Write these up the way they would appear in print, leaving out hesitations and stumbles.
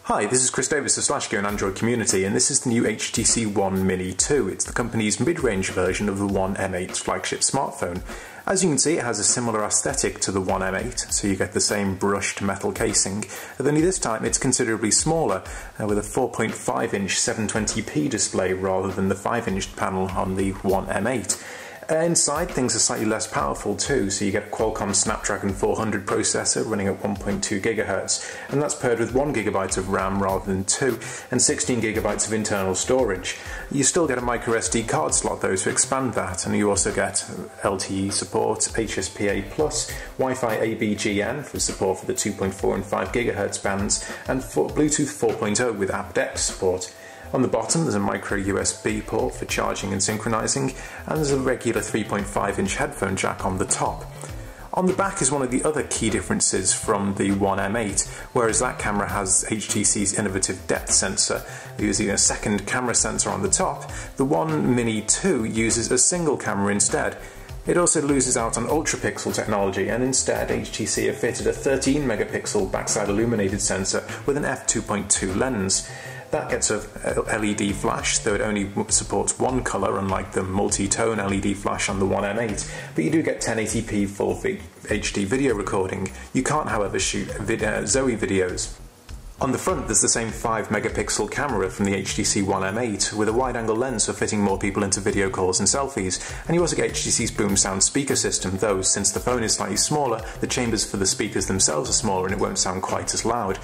Hi, this is Chris Davis of SlashGear and Android Community, and this is the new HTC One Mini 2. It's the company's mid-range version of the One M8's flagship smartphone. As you can see, it has a similar aesthetic to the One M8, so you get the same brushed metal casing, but only this time it's considerably smaller, with a 4.5-inch 720p display rather than the 5-inch panel on the One M8. Inside, things are slightly less powerful too, so you get a Qualcomm Snapdragon 400 processor running at 1.2 GHz, and that's paired with 1 GB of RAM rather than 2, and 16 GB of internal storage. You still get a microSD card slot though to expand that, and you also get LTE support, HSPA+, Wi-Fi ABGN for support for the 2.4 and 5 GHz bands, and for Bluetooth 4.0 with aptX support. On the bottom there's a micro USB port for charging and synchronizing, and there's a regular 3.5-inch headphone jack on the top. On the back is one of the other key differences from the One M8, whereas that camera has HTC's innovative depth sensor. Using a second camera sensor on the top, the One Mini 2 uses a single camera instead. It also loses out on ultra-pixel technology, and instead HTC have fitted a 13-megapixel backside illuminated sensor with an f2.2 lens. That gets a LED flash, though it only supports one colour unlike the multi-tone LED flash on the One M8, but you do get 1080p full HD video recording. You can't, however, shoot Zoe videos. On the front there's the same 5-megapixel camera from the HTC One M8 with a wide-angle lens for fitting more people into video calls and selfies, and you also get HTC's boom sound speaker system, though since the phone is slightly smaller, the chambers for the speakers themselves are smaller and it won't sound quite as loud.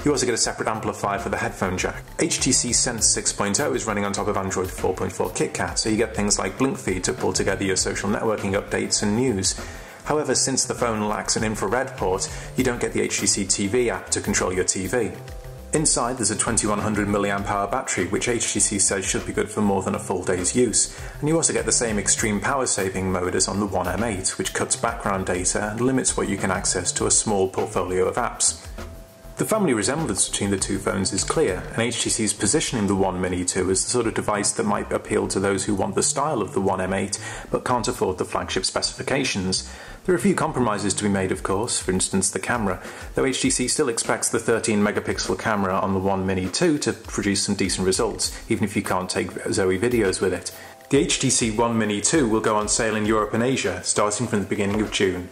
You also get a separate amplifier for the headphone jack. HTC Sense 6.0 is running on top of Android 4.4 KitKat, so you get things like Blink Feed to pull together your social networking updates and news. However, since the phone lacks an infrared port, you don't get the HTC TV app to control your TV. Inside there's a 2100 mAh battery, which HTC says should be good for more than a full day's use, and you also get the same extreme power saving mode as on the One M8, which cuts background data and limits what you can access to a small portfolio of apps. The family resemblance between the two phones is clear, and HTC is positioning the One Mini 2 as the sort of device that might appeal to those who want the style of the One M8 but can't afford the flagship specifications. There are a few compromises to be made, of course, for instance the camera, though HTC still expects the 13-megapixel camera on the One Mini 2 to produce some decent results, even if you can't take Zoe videos with it. The HTC One Mini 2 will go on sale in Europe and Asia, starting from the beginning of June.